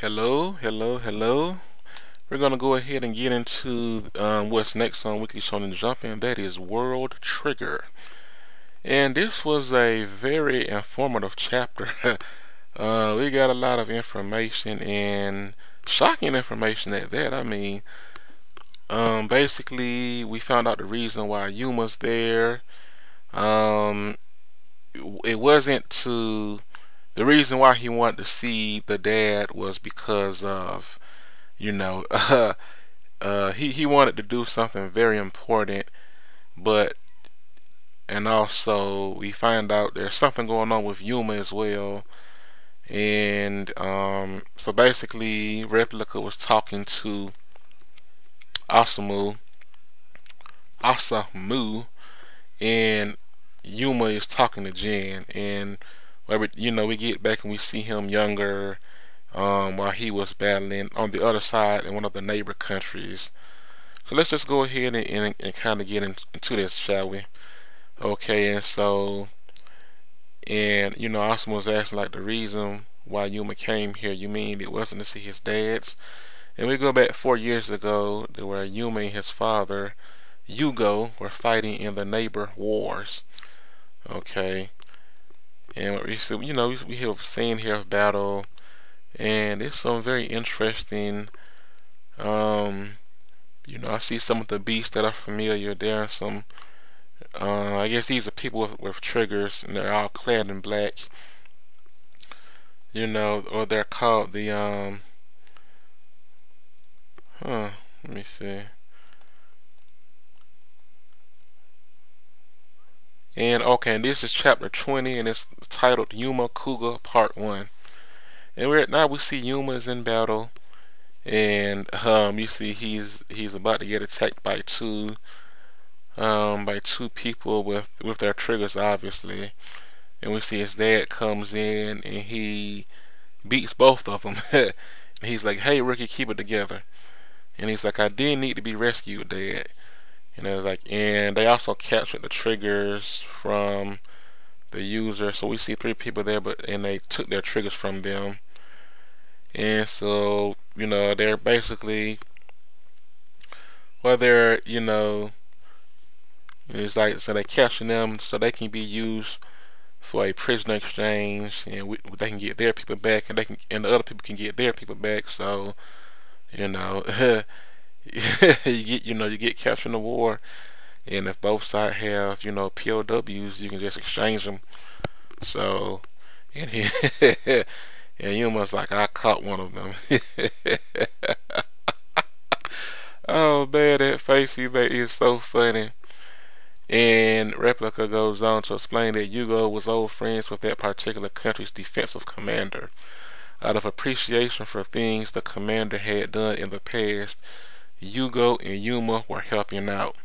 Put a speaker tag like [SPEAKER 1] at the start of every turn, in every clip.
[SPEAKER 1] Hello, hello, hello. We're gonna go ahead and get into what's next on Weekly Shonen Jump, and that is World Trigger. And this was a very informative chapter. We got a lot of information and shocking information at that. Basically, we found out the reason why Yuma's there. Um, it wasn't to the reason why he wanted to see the dad was because of you know he wanted to do something very important, but and also we find out there's something going on with Yuma as well. And so basically, Replica was talking to Asamu, Asamu, and Yuma is talking to Jen. And we get back and we see him younger, while he was battling on the other side in one of the neighbor countries. So let's just go ahead and kind of get into this, shall we? Okay, and Asuma was asking like the reason why Yuma came here. You mean it wasn't to see his dads? And we go back 4 years ago to where Yuma and his father, Yugo, were fighting in the neighbor wars. Okay, and what we see, we have a scene here of battle, and it's some very interesting. I see some of the beasts that are familiar. There are some. I guess these are people with triggers, and they're all clad in black. Or they're called the Let me see. And okay, and this is chapter 20, and it's titled Yuma Kuga Part 1. And we see Yuma is in battle, and you see he's about to get attacked by two people with their triggers, obviously. And we see his dad comes in and he beats both of them. And he's like, "Hey, Ricky, keep it together." And he's like, "I didn't need to be rescued, Dad." And they also captured the triggers from the user. So we see three people there, and they took their triggers from them. And so, they're basically, it's like, so they capture them so they can be used for a prisoner exchange, and they can get their people back, and the other people can get their people back. So, you get captured in the war, and if both sides have, POWs, you can just exchange them. So, and he, and Yuma's like, "I caught one of them." Oh man, that face he made is so funny. And Replica goes on to explain that Yugo was old friends with that particular country's defensive commander. Out of appreciation for things the commander had done in the past, Yugo and Yuma were helping out.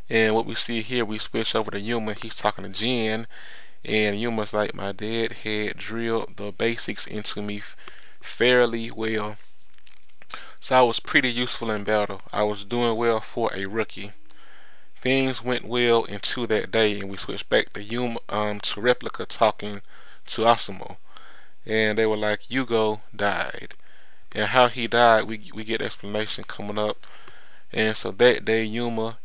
[SPEAKER 1] And what we see here, we switch over to Yuma. He's talking to Jen, and Yuma's like, "My dad had drilled the basics into me fairly well, so I was pretty useful in battle. I was doing well for a rookie." Things went well into that day, and we switched back to Yuma, to Replica talking to Asamo, and they were like, "Yugo died," and how he died, we get explanation coming up. And so that day, Yuma,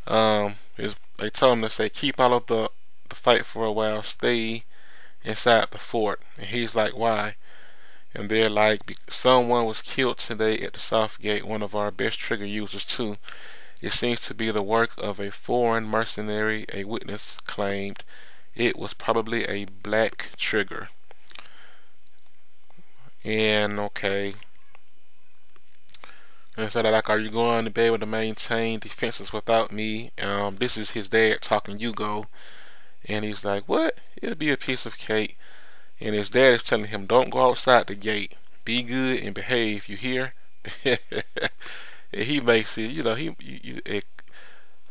[SPEAKER 1] they told him to say, "Keep out of the fight for a while, stay inside the fort." And he's like, "Why?" And they're like, "Someone was killed today at the South Gate, one of our best trigger users too. It seems to be the work of a foreign mercenary," a witness claimed. "It was probably a black trigger." And okay. And so they're like, "Are you going to be able to maintain defenses without me?" This is his dad talking, Yugo. And he's like, "What? It'll be a piece of cake." And his dad is telling him, "Don't go outside the gate. Be good and behave, you hear?" And he makes it,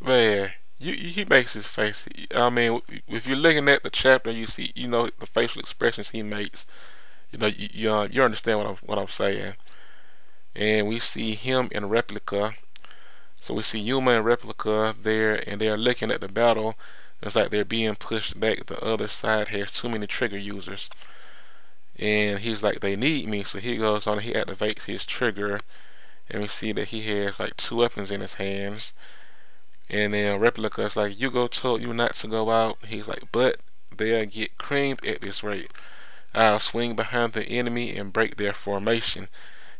[SPEAKER 1] man, he makes his face. I mean, if you're looking at the chapter, you see, the facial expressions he makes. You understand what I'm saying. And we see him in Replica. So we see Yuma and Replica there, and they're looking at the battle. It's like they're being pushed back. The other side has too many trigger users. And he's like, they need me. So he goes on and he activates his trigger, and we see that he has like two weapons in his hands. And then Replica's like, Yugo told you not to go out. He's like, but they'll get creamed at this rate. I'll swing behind the enemy and break their formation.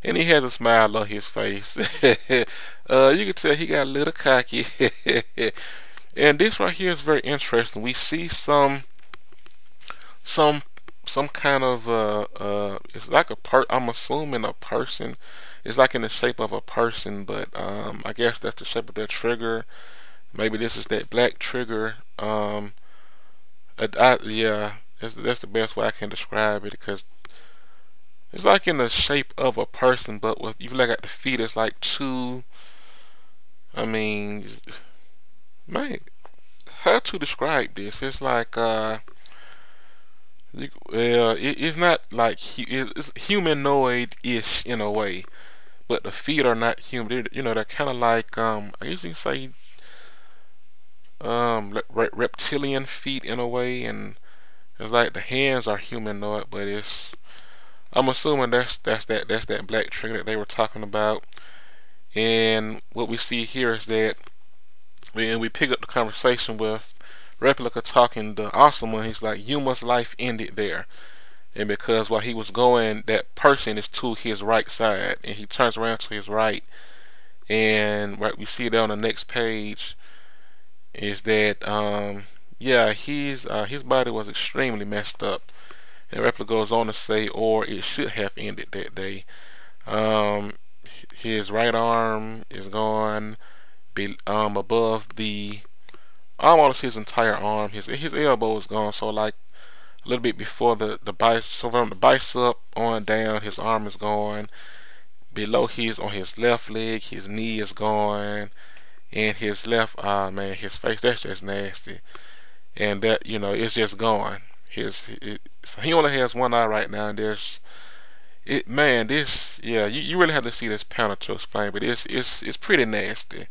[SPEAKER 1] And he has a smile on his face. You can tell he got a little cocky. And this right here is very interesting. We see some some kind of it's like I'm assuming a person. It's like in the shape of a person, but I guess that's the shape of their trigger. Maybe this is that black trigger. Yeah, that's the best way I can describe it, because it's like in the shape of a person, but with, you look at the feet, it's like two. I mean, man, how to describe this? It's like it's not like it's humanoid-ish in a way, but the feet are not human. They're kind of like I guess you can say reptilian feet in a way, and it's like the hands are humanoid, but it's I'm assuming that's that black trigger that they were talking about. And what we see here is that we pick up the conversation with Replica talking to Awesome One. He's like, Yuma's life ended there. And because while he was going, that person is to his right side, and he turns around to his right. And right, we see that on the next page is that yeah, his body was extremely messed up. And Replica goes on to say, or it should have ended that day. Um, his right arm is gone, above the almost his entire arm. His elbow is gone. So like a little bit before the bicep, so from the bicep on down, his arm is gone. Below his on his left leg, his knee is gone, and his left man, his face, that's just nasty. And that it's just gone. So he only has one eye right now, and there's it man. This you really have to see this panel to explain, but it's pretty nasty.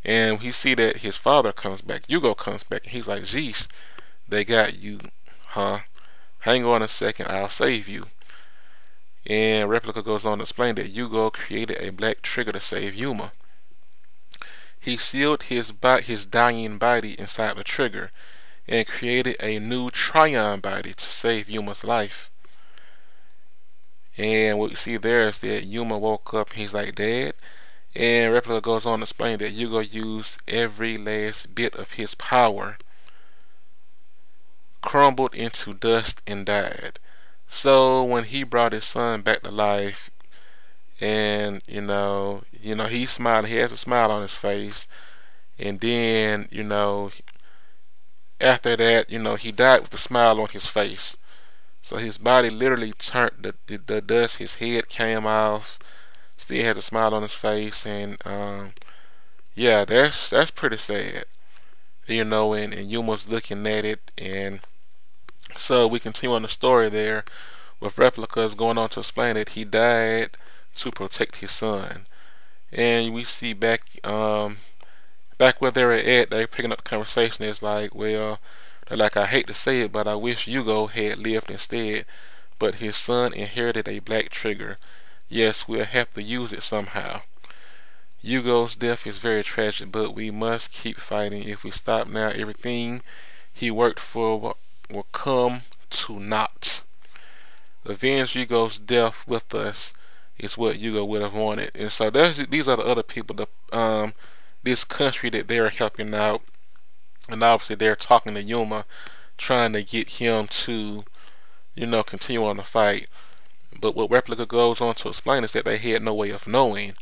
[SPEAKER 1] And we see that his father comes back. Yugo comes back, and he's like, "Jeez, they got you, huh? Hang on a second, I'll save you." And Replica goes on to explain that Yugo created a black trigger to save Yuma. He sealed his dying body inside the trigger and created a new Trion body to save Yuma's life. And what we see there is that Yuma woke up, and he's like, "Dad." And Replica goes on to explain that Yugo used every last bit of his power, crumbled into dust, and died. So when he brought his son back to life, and he's smiling, he has a smile on his face, and then after that, he died with a smile on his face. So his body literally turned the dust, his head came off, still had a smile on his face, and yeah, that's pretty sad. And Yuma's looking at it, and so we continue on the story there with Replicas going on to explain that he died to protect his son. And we see back where they're at, they're picking up the conversation. It's like, well, they're like, I hate to say it, but I wish Yugo had lived instead. But his son inherited a black trigger. Yes, we'll have to use it somehow. Yugo's death is very tragic, but we must keep fighting. If we stop now, everything he worked for will come to naught. Avenge Yugo's death with us is what Yugo would have wanted. And so these are the other people, this country that they're helping out, and obviously they're talking to Yuma, trying to get him to, continue on the fight. But what Replica goes on to explain is that they had no way of knowing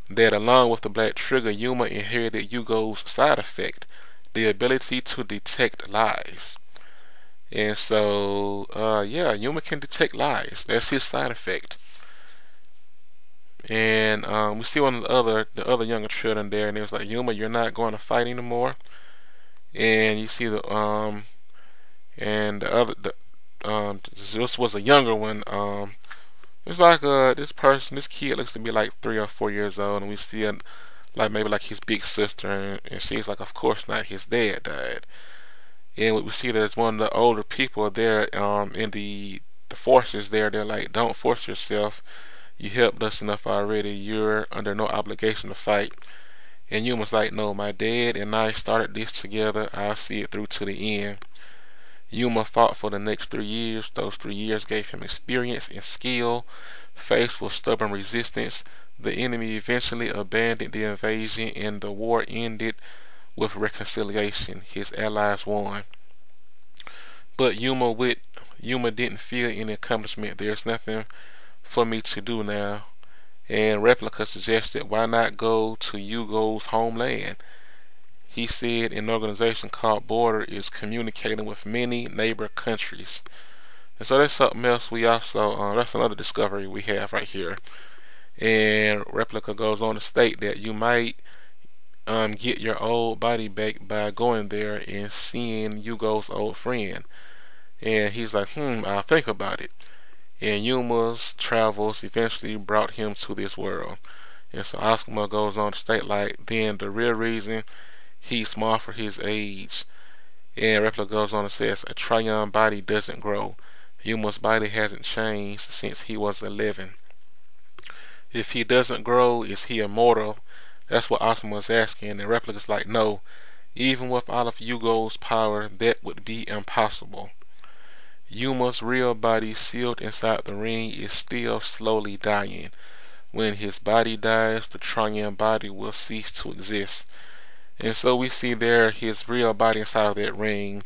[SPEAKER 1] that along with the black trigger, Yuma inherited Yugo's side effect, the ability to detect lies. And so, yeah, Yuma can detect lies. That's his side effect. And we see one of the other younger children there, and it was like, Yuma, you're not going to fight anymore. And you see and the other, this was a younger one. It's like this kid looks to be like 3 or 4 years old, and we see like maybe like his big sister, and she's like, of course not, his dad died. And we see there's one of the older people there in the the forces there. They're like, don't force yourself. You helped us enough already. You're under no obligation to fight. And Yuma's like, no, my dad and I started this together. I'll see it through to the end. Yuma fought for the next 3 years. Those 3 years gave him experience and skill. Faced with stubborn resistance, the enemy eventually abandoned the invasion and the war ended with reconciliation. His allies won. But Yuma didn't feel any accomplishment. There's nothing for me to do now. And Replica suggested, why not go to Yugo's homeland? He said an organization called Border is communicating with many neighbor countries. And so that's something else we also, that's another discovery we have right here. And Replica goes on to state that you might get your old body back by going there and seeing Yugo's old friend. And he's like, I'll think about it. And Yuma's travels eventually brought him to this world. And so Asuma goes on to state, like, then the real reason he's small for his age. And Replica goes on and says, a Tryon body doesn't grow. Yuma's body hasn't changed since he was 11. If he doesn't grow, is he immortal? That's what Asuma is asking. And Replica's like, no. Even with all of Yugo's power, that would be impossible. Yuma's real body sealed inside the ring is still slowly dying. When his body dies, the Tryon body will cease to exist. And so we see there his real body inside of that ring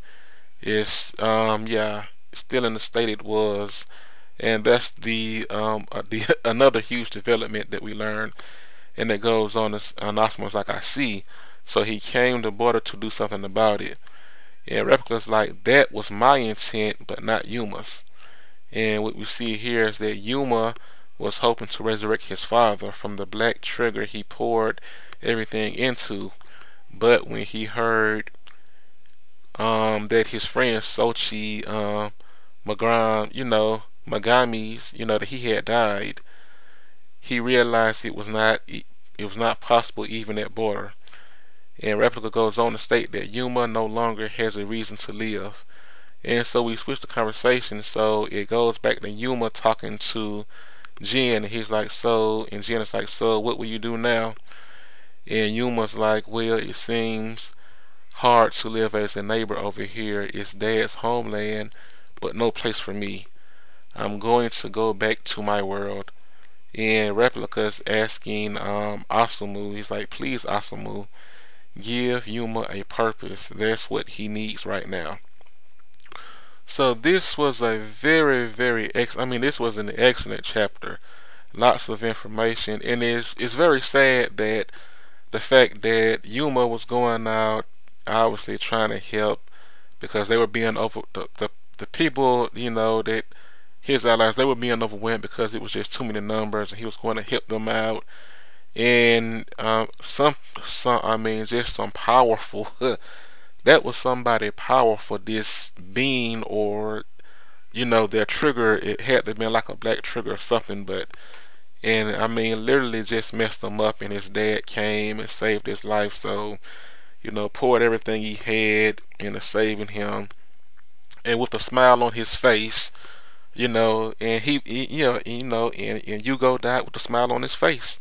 [SPEAKER 1] is still in the state it was. And that's the another huge development that we learn. And it goes on Asuma's like, I see. So he came to Border to do something about it. And Replica's like, that was my intent, but not Yuma's. And what we see here is that Yuma was hoping to resurrect his father from the black trigger he poured everything into. But when he heard that his friend Sochi Magami's, that he had died, he realized it was not possible even at Border. And Replica goes on to state that Yuma no longer has a reason to live. And so we switch the conversation. So it goes back to Yuma talking to Jin. And he's like, and Jin is like, so what will you do now? And Yuma's like, well, it seems hard to live as a neighbor over here. It's Dad's homeland, but no place for me. I'm going to go back to my world. And Replica's asking Asumu, he's like, please, Asumu, give Yuma a purpose. That's what he needs right now. So this was a very, this was an excellent chapter. Lots of information, and it's very sad that the fact that Yuma was going out, obviously trying to help, because they were being the people, that his allies, they were being overwhelmed because it was just too many numbers, and he was going to help them out. And just some powerful that was somebody powerful, this being, or their trigger, it had to have been like a black trigger or something, literally just messed him up, and his dad came and saved his life. So poured everything he had into saving him, and with a smile on his face, and and Yugo died with a smile on his face.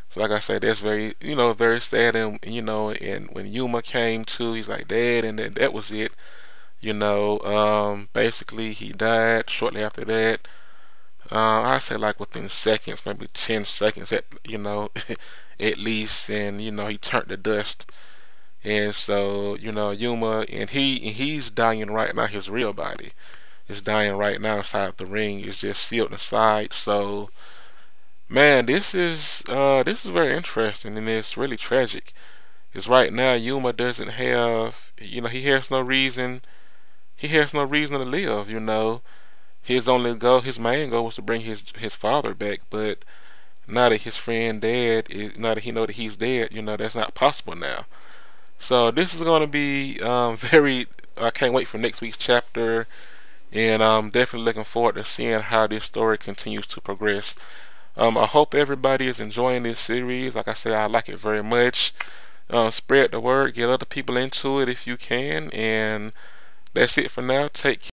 [SPEAKER 1] So like I said, that's very, very sad. And and when Yuma came to, he's like, Dad, and that was it. Basically he died shortly after that. I say like within seconds, maybe 10 seconds at at least, and he turned to dust. And so Yuma, and he's dying right now. His real body is dying right now inside the ring. It's just sealed inside. So man, this is very interesting, and it's really tragic. Because right now Yuma doesn't have, he has no reason. He has no reason to live. His main goal was to bring his father back. But now that his friend dead, now that he know that he's dead, that's not possible now. So this is going to be very. I can't wait for next week's chapter, and I'm definitely looking forward to seeing how this story continues to progress. I hope everybody is enjoying this series. Like I said, I like it very much. Spread the word, get other people into it if you can, and that's it for now. Take care.